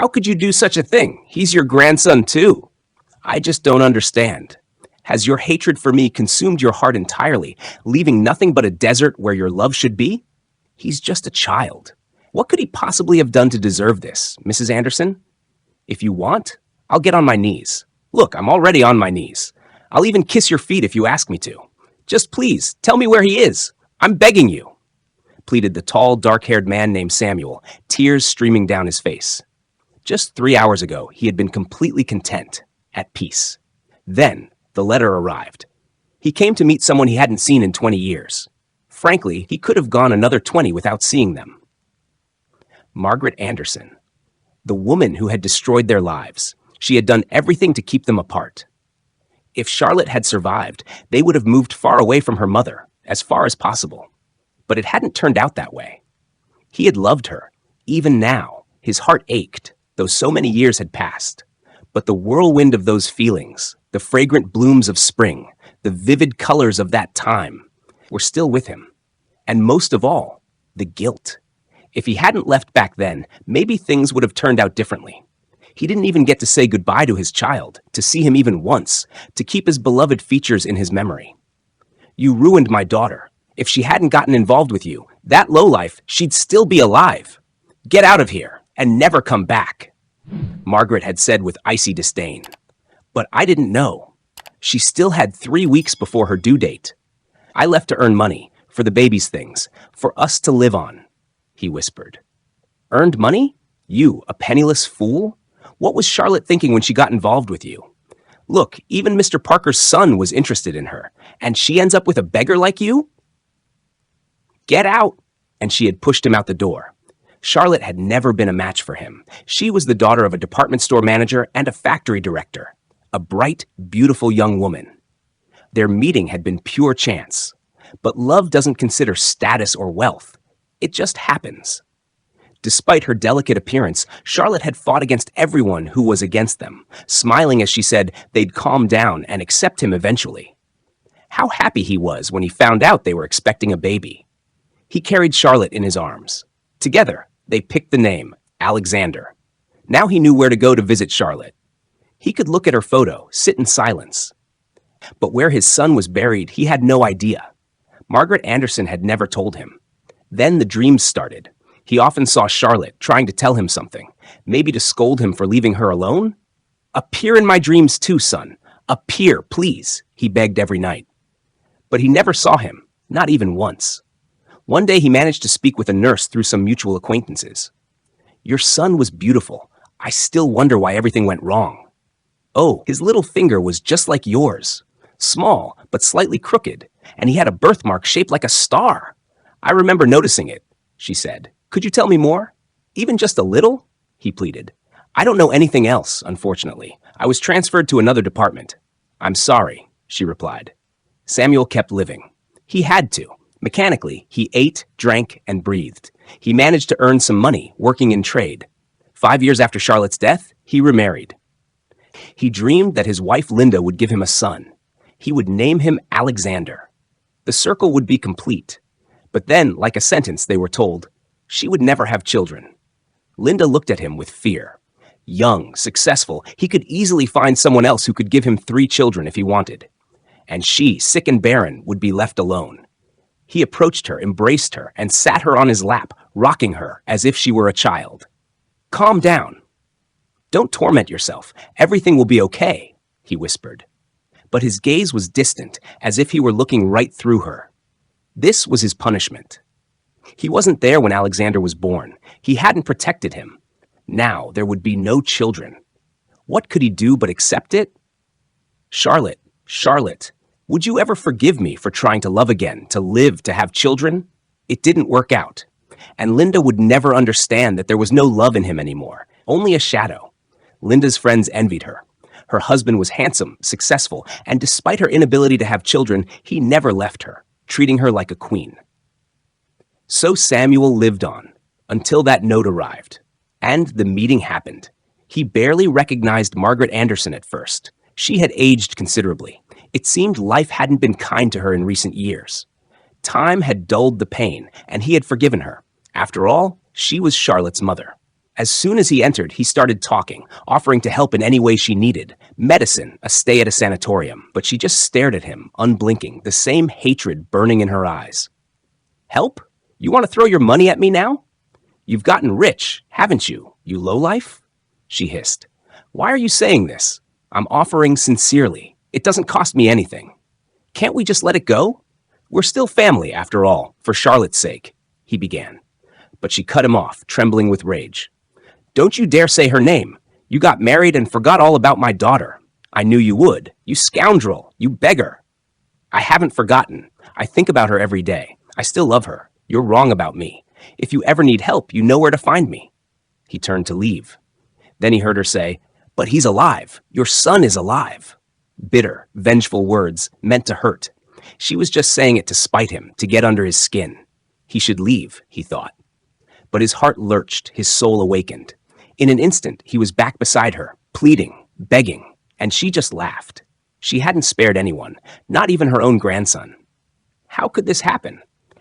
How could you do such a thing? He's your grandson, too. I just don't understand. Has your hatred for me consumed your heart entirely, leaving nothing but a desert where your love should be? He's just a child. What could he possibly have done to deserve this, Mrs. Anderson? If you want, I'll get on my knees. Look, I'm already on my knees. I'll even kiss your feet if you ask me to. Just please, tell me where he is. I'm begging you, pleaded the tall, dark-haired man named Samuel, tears streaming down his face. Just 3 hours ago, he had been completely content, at peace. Then, the letter arrived. He came to meet someone he hadn't seen in 20 years. Frankly, he could have gone another 20 without seeing them. Margaret Anderson, the woman who had destroyed their lives. She had done everything to keep them apart. If Charlotte had survived, they would have moved far away from her mother, as far as possible. But it hadn't turned out that way. He had loved her. Even now, his heart ached, though so many years had passed. But the whirlwind of those feelings, the fragrant blooms of spring, the vivid colors of that time, were still with him. And most of all, the guilt. If he hadn't left back then, maybe things would have turned out differently. He didn't even get to say goodbye to his child, to see him even once, to keep his beloved features in his memory. You ruined my daughter. If she hadn't gotten involved with you, that lowlife, she'd still be alive. Get out of here and never come back, Margaret had said with icy disdain. But I didn't know. She still had 3 weeks before her due date. I left to earn money, for the baby's things, for us to live on, he whispered. Earned money? You, a penniless fool? What was Charlotte thinking when she got involved with you? Look, even Mr. Parker's son was interested in her, and she ends up with a beggar like you? Get out! And she had pushed him out the door. Charlotte had never been a match for him. She was the daughter of a department store manager and a factory director, a bright, beautiful young woman. Their meeting had been pure chance. But love doesn't consider status or wealth. It just happens. Despite her delicate appearance, Charlotte had fought against everyone who was against them, smiling as she said they'd calm down and accept him eventually. How happy he was when he found out they were expecting a baby. He carried Charlotte in his arms. Together, they picked the name, Alexander. Now he knew where to go to visit Charlotte. He could look at her photo, sit in silence. But where his son was buried, he had no idea. Margaret Anderson had never told him. Then the dreams started. He often saw Charlotte trying to tell him something, maybe to scold him for leaving her alone. Appear in my dreams too, son. Appear, please, he begged every night. But he never saw him, not even once. One day he managed to speak with a nurse through some mutual acquaintances. Your son was beautiful. I still wonder why everything went wrong. Oh, his little finger was just like yours. Small, but slightly crooked, and he had a birthmark shaped like a star. I remember noticing it, she said. Could you tell me more? Even just a little? He pleaded. I don't know anything else, unfortunately. I was transferred to another department. I'm sorry, she replied. Samuel kept living. He had to. Mechanically, he ate, drank, and breathed. He managed to earn some money working in trade. 5 years after Charlotte's death, he remarried. He dreamed that his wife Linda would give him a son. He would name him Alexander. The circle would be complete. But then, like a sentence, they were told, she would never have children. Linda looked at him with fear. Young, successful, he could easily find someone else who could give him 3 children if he wanted. And she, sick and barren, would be left alone. He approached her, embraced her, and sat her on his lap, rocking her as if she were a child. Calm down. Don't torment yourself. Everything will be okay, he whispered. But his gaze was distant, as if he were looking right through her. This was his punishment. He wasn't there when Alexander was born. He hadn't protected him. Now there would be no children. What could he do but accept it? Charlotte, Charlotte, would you ever forgive me for trying to love again, to live, to have children? It didn't work out. And Linda would never understand that there was no love in him anymore, only a shadow. Linda's friends envied her. Her husband was handsome, successful, and despite her inability to have children, he never left her, treating her like a queen. So Samuel lived on, until that note arrived. And the meeting happened. He barely recognized Margaret Anderson at first. She had aged considerably. It seemed life hadn't been kind to her in recent years. Time had dulled the pain, and he had forgiven her. After all, she was Charlotte's mother. As soon as he entered, he started talking, offering to help in any way she needed. Medicine, a stay at a sanatorium. But she just stared at him, unblinking, the same hatred burning in her eyes. Help? You want to throw your money at me now? You've gotten rich, haven't you, you lowlife? She hissed. Why are you saying this? I'm offering sincerely. It doesn't cost me anything. Can't we just let it go? We're still family, after all, for Charlotte's sake, he began. But she cut him off, trembling with rage. Don't you dare say her name. You got married and forgot all about my daughter. I knew you would. You scoundrel. You beggar. I haven't forgotten. I think about her every day. I still love her. You're wrong about me. If you ever need help, you know where to find me. He turned to leave. Then he heard her say, But he's alive. Your son is alive. Bitter, vengeful words meant to hurt. She was just saying it to spite him, to get under his skin. He should leave, he thought. But his heart lurched, his soul awakened. In an instant, he was back beside her, pleading, begging, and she just laughed. She hadn't spared anyone, not even her own grandson. How could this happen?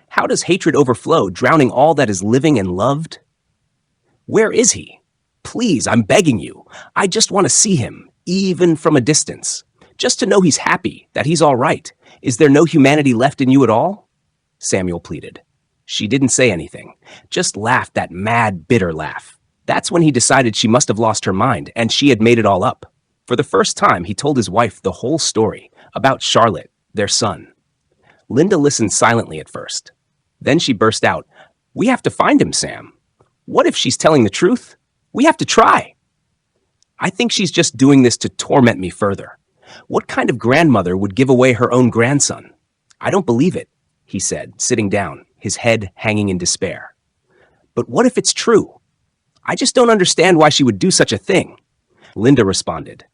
How does hatred overflow, drowning all that is living and loved? Where is he? Please, I'm begging you. I just want to see him, even from a distance. Just to know he's happy, that he's all right. Is there no humanity left in you at all? Samuel pleaded. She didn't say anything, just laughed that mad, bitter laugh. That's when he decided she must have lost her mind, and she had made it all up. For the first time, he told his wife the whole story, about Charlotte, their son. Linda listened silently at first. Then she burst out, We have to find him, Sam. What if she's telling the truth? We have to try. I think she's just doing this to torment me further. What kind of grandmother would give away her own grandson? I don't believe it, he said, sitting down, his head hanging in despair. But what if it's true? I just don't understand why she would do such a thing. Linda responded.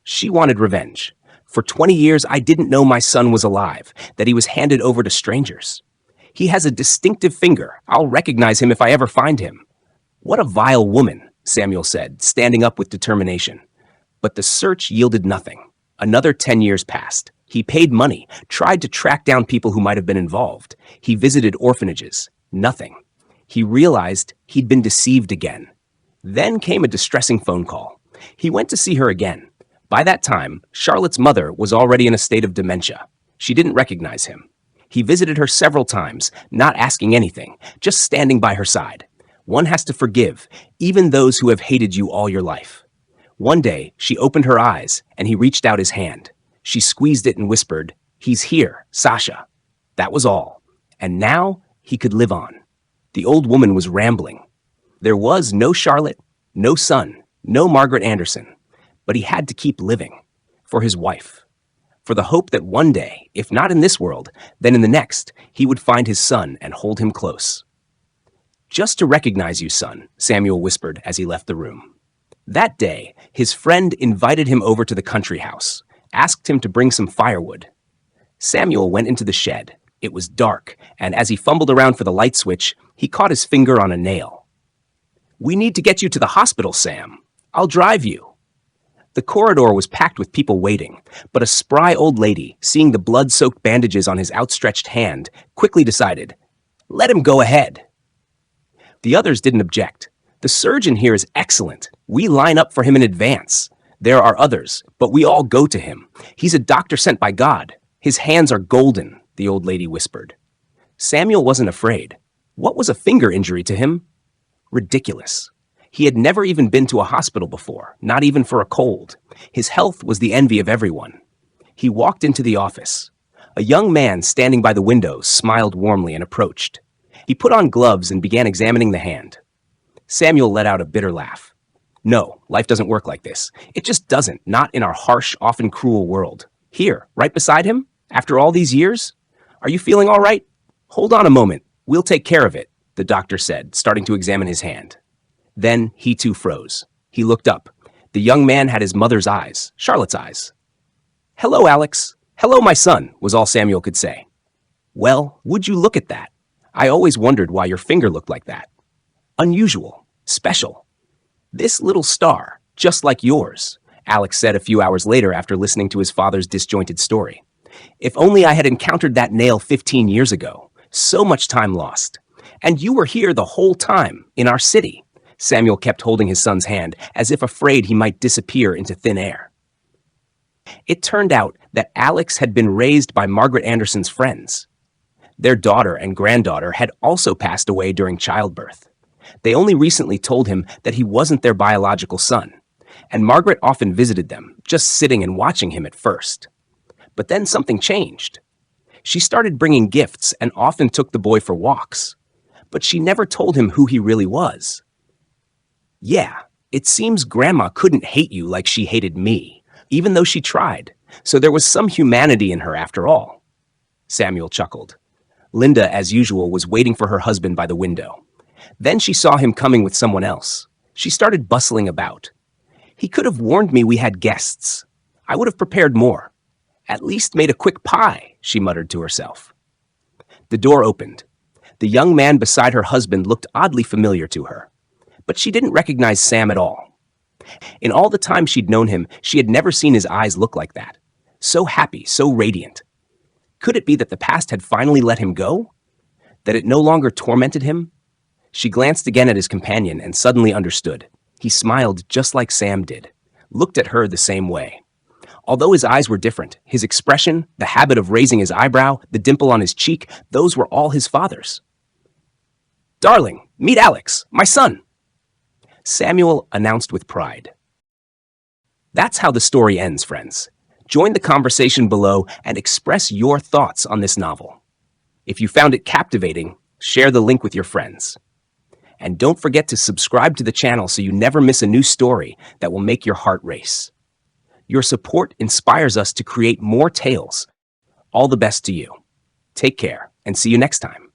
She wanted revenge. For 20 years, I didn't know my son was alive, that he was handed over to strangers. He has a distinctive finger. I'll recognize him if I ever find him. What a vile woman, Samuel said, standing up with determination. But the search yielded nothing. Another 10 years passed. He paid money, tried to track down people who might have been involved. He visited orphanages. Nothing. He realized he'd been deceived again. Then came a distressing phone call. He went to see her again. By that time, Charlotte's mother was already in a state of dementia. She didn't recognize him. He visited her several times, not asking anything, just standing by her side. One has to forgive, even those who have hated you all your life. One day, she opened her eyes, and he reached out his hand. She squeezed it and whispered, He's here, Sasha. That was all. And now, he could live on. The old woman was rambling. There was no Charlotte, no son, no Margaret Anderson. But he had to keep living. For his wife. For the hope that one day, if not in this world, then in the next, he would find his son and hold him close. Just to recognize you, son, Samuel whispered as he left the room. That day, his friend invited him over to the country house, asked him to bring some firewood. Samuel went into the shed. It was dark, and as he fumbled around for the light switch, he caught his finger on a nail. We need to get you to the hospital, Sam. I'll drive you. The corridor was packed with people waiting, but a spry old lady, seeing the blood-soaked bandages on his outstretched hand, quickly decided, Let him go ahead. The others didn't object. The surgeon here is excellent. We line up for him in advance. There are others, but we all go to him. He's a doctor sent by God. His hands are golden, the old lady whispered. Samuel wasn't afraid. What was a finger injury to him? Ridiculous. He had never even been to a hospital before, not even for a cold. His health was the envy of everyone. He walked into the office. A young man standing by the window smiled warmly and approached. He put on gloves and began examining the hand. Samuel let out a bitter laugh. No, life doesn't work like this. It just doesn't, not in our harsh, often cruel world. Here, right beside him, after all these years? Are you feeling all right? Hold on a moment. We'll take care of it, the doctor said, starting to examine his hand. Then he too froze. He looked up. The young man had his mother's eyes, Charlotte's eyes. Hello, Alex. Hello, my son, was all Samuel could say. Well, would you look at that? I always wondered why your finger looked like that. Unusual. Special. This little star, just like yours, Alex said a few hours later after listening to his father's disjointed story. If only I had encountered that nail 15 years ago. So much time lost. And you were here the whole time, in our city. Samuel kept holding his son's hand, as if afraid he might disappear into thin air. It turned out that Alex had been raised by Margaret Anderson's friends. Their daughter and granddaughter had also passed away during childbirth. They only recently told him that he wasn't their biological son, and Margaret often visited them, just sitting and watching him at first. But then something changed. She started bringing gifts and often took the boy for walks, but she never told him who he really was. Yeah, it seems Grandma couldn't hate you like she hated me, even though she tried, so there was some humanity in her after all. Samuel chuckled. Linda, as usual, was waiting for her husband by the window. Then she saw him coming with someone else. She started bustling about. He could have warned me we had guests. I would have prepared more. At least made a quick pie, she muttered to herself. The door opened. The young man beside her husband looked oddly familiar to her, but she didn't recognize Sam at all. In all the time she'd known him, she had never seen his eyes look like that. So happy, so radiant. Could it be that the past had finally let him go? That it no longer tormented him? She glanced again at his companion and suddenly understood. He smiled just like Sam did, looked at her the same way. Although his eyes were different, his expression, the habit of raising his eyebrow, the dimple on his cheek, those were all his father's. "Darling, meet Alex, my son," Samuel announced with pride. That's how the story ends, friends. Join the conversation below and express your thoughts on this novel. If you found it captivating, share the link with your friends. And don't forget to subscribe to the channel so you never miss a new story that will make your heart race. Your support inspires us to create more tales. All the best to you. Take care and see you next time.